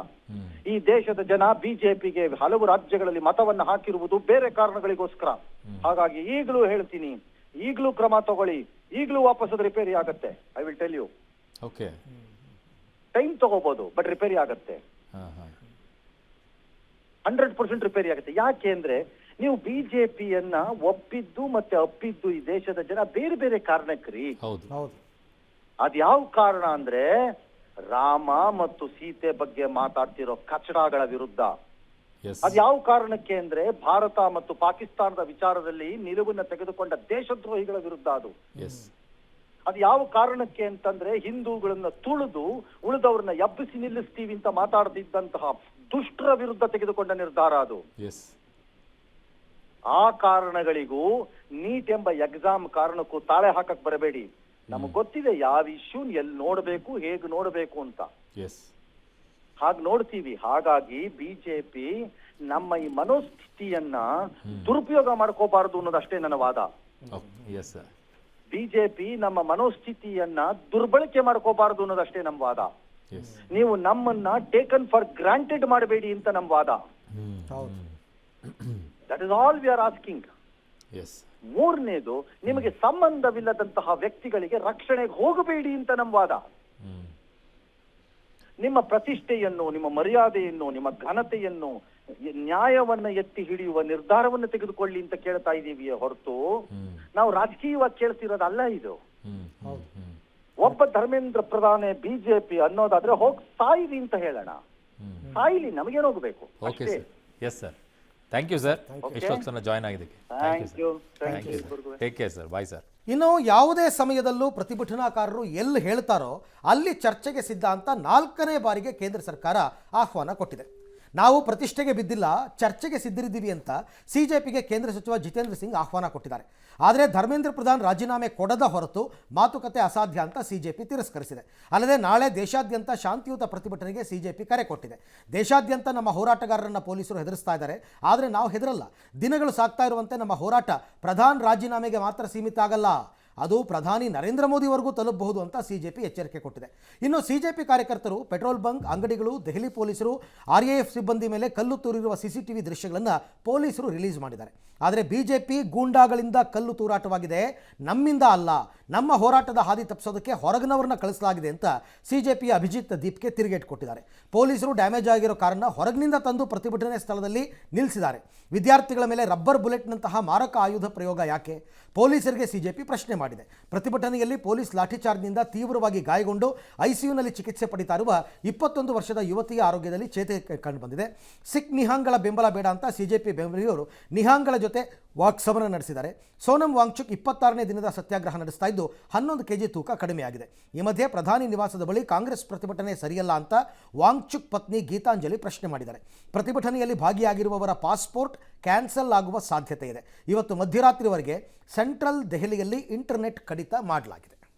Speaker 4: ಈ ದೇಶದ ಜನ ಬಿಜೆಪಿಗೆ ಹಲವು ರಾಜ್ಯಗಳಲ್ಲಿ ಮತವನ್ನ ಹಾಕಿರುವುದು ಬೇರೆ ಕಾರಣಗಳಿಗೋಸ್ಕರ. ಹಾಗಾಗಿ ಈಗಲೂ ಹೇಳ್ತೀನಿ, ಈಗಲೂ ಕ್ರಮ ತಗೊಳ್ಳಿ, ಈಗಲೂ ವಾಪಸ್ ಅದು ರಿಪೇರಿ ಆಗತ್ತೆ. I will tell you.
Speaker 1: Okay,
Speaker 4: time ತಗೋಬಹುದು, ಬಟ್ ರಿಪೇರಿ ಆಗತ್ತೆ. 100% ರಿಪೇರಿ ಆಗುತ್ತೆ. ಯಾಕೆ ಅಂದ್ರೆ ನೀವು ಬಿಜೆಪಿಯನ್ನ ಒಪ್ಪಿದ್ದು ಮತ್ತೆ ಅಪ್ಪಿದ್ದು ಈ ದೇಶದ ಜನ ಬೇರೆ ಬೇರೆ ಕಾರಣಕ್ರಿ. ಅದ್ಯಾವ ಕಾರಣ ಅಂದ್ರೆ ರಾಮ ಮತ್ತು ಸೀತೆ ಬಗ್ಗೆ ಮಾತಾಡ್ತಿರೋ ಕಚಡಗಳ ವಿರುದ್ಧ. ಅದ್ಯಾವ ಕಾರಣಕ್ಕೆ ಅಂದ್ರೆ ಭಾರತ ಮತ್ತು ಪಾಕಿಸ್ತಾನದ ವಿಚಾರದಲ್ಲಿ ನಿಲುವನ್ನ ತೆಗೆದುಕೊಂಡ ದೇಶದ್ರೋಹಿಗಳ ವಿರುದ್ಧ. ಅದು ಯಾವ ಕಾರಣಕ್ಕೆ ಅಂತಂದ್ರೆ ಹಿಂದೂಗಳನ್ನ ತುಳಿದು ಉಳಿದವ್ರನ್ನ ಎಬ್ಬಿಸಿ ನಿಲ್ಲಿಸ್ತೀವಿ ಅಂತ ಮಾತಾಡ್ತಿದ್ದಂತಹ ದುಷ್ಟರ ವಿರುದ್ಧ ತೆಗೆದುಕೊಂಡ ನಿರ್ಧಾರ ಅದು. ಆ ಕಾರಣಗಳಿಗೂ ನೀಟ್ ಎಂಬ ಎಕ್ಸಾಮ್ ಕಾರಣಕ್ಕೂ ತಾಳೆ ಹಾಕಕ್ ಬರಬೇಡಿ. ನಮಗ್ ಗೊತ್ತಿದೆ ಯಾವ ಇಶ್ಯೂ ಎಲ್ಲಿ ನೋಡ್ಬೇಕು, ಹೇಗ್ ನೋಡ್ಬೇಕು ಅಂತ. ಹಾಗೆ ನೋಡ್ತೀವಿ. ಹಾಗಾಗಿ ಬಿಜೆಪಿ ನಮ್ಮ ಈ ಮನೋಸ್ಥಿತಿಯನ್ನ ದುರುಪಯೋಗ ಮಾಡ್ಕೋಬಾರದು ಅನ್ನೋದಷ್ಟೇ ನನ್ನ ವಾದ. ಬಿಜೆಪಿ ನಮ್ಮ ಮನೋಸ್ಥಿತಿಯನ್ನ ದುರ್ಬಳಕೆ ಮಾಡ್ಕೋಬಾರದು ಅನ್ನೋದಷ್ಟೇ ನಮ್ಮ ವಾದ. ನೀವು ನಮ್ಮನ್ನ ಟೇಕನ್ ಫಾರ್ ಗ್ರಾಂಟೆಡ್ ಮಾಡಬೇಡಿ ಅಂತ ನಮ್ಮ ವಾದ. That is all we are asking. ಮೂರನೇದು, ನಿಮಗೆ ಸಂಬಂಧವಿಲ್ಲದಂತಹ ವ್ಯಕ್ತಿಗಳಿಗೆ ರಕ್ಷಣೆಗೆ ಹೋಗಬೇಡಿ ಅಂತ ನಮ್ಮ ವಾದ. ನಿಮ್ಮ ಪ್ರತಿಷ್ಠೆಯನ್ನು, ನಿಮ್ಮ ಮರ್ಯಾದೆಯನ್ನು, ನಿಮ್ಮ ಘನತೆಯನ್ನು, ನ್ಯಾಯವನ್ನ ಎತ್ತಿ ಹಿಡಿಯುವ ನಿರ್ಧಾರವನ್ನು ತೆಗೆದುಕೊಳ್ಳಿ ಅಂತ ಕೇಳ್ತಾ ಇದ್ದೀವಿ ಹೊರತು ನಾವು ರಾಜಕೀಯವಾಗಿ ಕೇಳ್ತಿರೋದಲ್ಲ ಇದು. ಒಬ್ಬ ಧರ್ಮೇಂದ್ರ ಪ್ರಧಾನ ಬಿಜೆಪಿ ಅನ್ನೋದಾದ್ರೆ ಹೋಗಿ ಸಾಯಿಲಿ ಅಂತ ಹೇಳೋಣ. ಸಾಯಿಲಿ, ನಮಗೇನೋಗ್ಬೇಕು ಅಷ್ಟೇ.
Speaker 1: Yes sir, thank you sir, ಎಷ್ಟೊತ್ತು ಜಾಯ್ನ್ ಆಗಿದ್ದಕ್ಕೆ. Take care sir, bye sir.
Speaker 2: ಇನ್ನು ಯಾವುದೇ ಸಮಯದಲ್ಲೂ ಪ್ರತಿಭಟನಾಕಾರರು ಎಲ್ಲಿ ಹೇಳ್ತಾರೋ ಅಲ್ಲಿ ಚರ್ಚೆಗೆ ಸಿದ್ಧ ಅಂತ 4ನೇ ಬಾರಿಗೆ ಕೇಂದ್ರ ಸರ್ಕಾರ ಆಹ್ವಾನ ಕೊಟ್ಟಿದೆ. ನಾವು ಪ್ರತಿಷ್ಠೆಗೆ ಬಿದ್ದಿಲ್ಲ, ಚರ್ಚೆಗೆ ಸಿದ್ಧರಿದ್ದೀವಿ ಅಂತ CJPಗೆ ಕೇಂದ್ರ ಸಚಿವ ಜಿತೇಂದ್ರ ಸಿಂಗ್ ಆಹ್ವಾನ ಕೊಟ್ಟಿದ್ದಾರೆ. ಆದರೆ ಧರ್ಮೇಂದ್ರ ಪ್ರಧಾನ್ ರಾಜೀನಾಮೆ ಕೊಡದ ಹೊರತು ಮಾತುಕತೆ ಅಸಾಧ್ಯ ಅಂತ CJP ತಿರಸ್ಕರಿಸಿದೆ. ಅಲ್ಲದೆ ನಾಳೆ ದೇಶಾದ್ಯಂತ ಶಾಂತಿಯುತ ಪ್ರತಿಭಟನೆಗೆ CJP ಕರೆ ಕೊಟ್ಟಿದೆ. ದೇಶಾದ್ಯಂತ ನಮ್ಮ ಹೋರಾಟಗಾರರನ್ನು ಪೊಲೀಸರು ಹೆದರಿಸ್ತಾ ಇದ್ದಾರೆ, ಆದರೆ ನಾವು ಹೆದರಲ್ಲ. ದಿನಗಳು ಸಾಗ್ತಾ ಇರುವಂತೆ ನಮ್ಮ ಹೋರಾಟ ಪ್ರಧಾನ್ ರಾಜೀನಾಮೆಗೆ ಮಾತ್ರ ಸೀಮಿತ ಆಗಲ್ಲ, ಅದು ಪ್ರಧಾನಿ ನರೇಂದ್ರ ಮೋದಿವರೆಗೂ ತಲುಪಬಹುದು ಅಂತ ಸಿಜೆಪಿ ಎಚ್ಚರಿಕೆ ಕೊಟ್ಟಿದೆ. ಇನ್ನು ಸಿಜೆಪಿ ಕಾರ್ಯಕರ್ತರು ಪೆಟ್ರೋಲ್ ಬಂಕ್, ಅಂಗಡಿಗಳು, ದೆಹಲಿ ಪೊಲೀಸರು, ಆರ್ಎಎಫ್ ಸಿಬ್ಬಂದಿ ಮೇಲೆ ಕಲ್ಲು ತೂರಿರುವ ಸಿಸಿಟಿವಿ ದೃಶ್ಯಗಳನ್ನು ಪೊಲೀಸರು ರಿಲೀಸ್ ಮಾಡಿದ್ದಾರೆ. ಆದರೆ ಬಿಜೆಪಿ ಗೂಂಡಾಗಳಿಂದ ಕಲ್ಲು ತೂರಾಟವಾಗಿದೆ, ನಮ್ಮಿಂದ ಅಲ್ಲ, ನಮ್ಮ ಹೋರಾಟದ ಹಾದಿ ತಪ್ಪಿಸೋದಕ್ಕೆ ಹೊರಗಿನವರನ್ನ ಕಳಿಸಲಾಗಿದೆ ಅಂತ ಸಿಜೆಪಿಯ ಅಭಿಜಿತ್ ದೀಪ್ಗೆ ತಿರುಗೇಟು ಕೊಟ್ಟಿದ್ದಾರೆ. ಪೊಲೀಸರು ಡ್ಯಾಮೇಜ್ ಆಗಿರೋ ಕಾರನ್ನ ಹೊರಗಿನಿಂದ ತಂದು ಪ್ರತಿಭಟನೆ ಸ್ಥಳದಲ್ಲಿ ನಿಲ್ಲಿಸಿದ್ದಾರೆ. ವಿದ್ಯಾರ್ಥಿಗಳ ಮೇಲೆ ರಬ್ಬರ್ ಬುಲೆಟ್ನಂತಹ ಮಾರಕ ಆಯುಧ ಪ್ರಯೋಗ ಯಾಕೆ? ಪೊಲೀಸರಿಗೆ ಸಿಜೆಪಿ ಪ್ರಶ್ನೆ ಮಾಡಿದೆ. ಪ್ರತಿಭಟನೆಯಲ್ಲಿ ಪೊಲೀಸ್ ಲಾಠಿಚಾರ್ಜ್ನಿಂದ ತೀವ್ರವಾಗಿ ಗಾಯಗೊಂಡು ಐಸಿಯುನಲ್ಲಿ ಚಿಕಿತ್ಸೆ ಪಡಿತಾ ಇರುವ 21 ವರ್ಷದ ಯುವತಿಯ ಆರೋಗ್ಯದಲ್ಲಿ ಚೇತರಿಕೆ ಕಂಡುಬಂದಿದೆ. ಸಿಖ್ ನಿಹಾಂಗಳ ಬೆಂಬಲ ಬೇಡ ಅಂತ ಸಿಜೆಪಿ ಬೆಂಬಲಿಗರು ನಿಹಾಂಗಳ ಜೊತೆ ವಾಕ್ಸಮರ ನಡೆಸಿದ್ದಾರೆ. ಸೋನಂ ವಾಂಗ್ಚುಕ್ 26ನೇ ದಿನದ ಸತ್ಯಾಗ್ರಹ ನಡೆಸ್ತಾ ಇದ್ದು 11 ಕೆಜಿ ತೂಕ ಕಡಿಮೆಯಾಗಿದೆ. ಈ ಮಧ್ಯೆ ಪ್ರಧಾನಿ ನಿವಾಸದ ಬಳಿ ಕಾಂಗ್ರೆಸ್ ಪ್ರತಿಭಟನೆ ಸರಿಯಲ್ಲ ಅಂತ ವಾಂಗ್ಚುಕ್ ಪತ್ನಿ ಗೀತಾಂಜಲಿ ಪ್ರಶ್ನೆ ಮಾಡಿದ್ದಾರೆ. ಪ್ರತಿಭಟನೆಯಲ್ಲಿ ಭಾಗಿಯಾಗಿರುವವರ ಪಾಸ್ಪೋರ್ಟ್ ಕ್ಯಾನ್ಸಲ್ ಆಗುವ ಸಾಧ್ಯತೆ ಇದೆ. ಇವತ್ತು ಮಧ್ಯರಾತ್ರಿವರೆಗೆ ಸೆಂಟ್ರಲ್ ದೆಹಲಿಯಲ್ಲಿ ಇಂಟರ್ನೆಟ್ ಕಡಿತ ಮಾಡಲಾಗಿದೆ.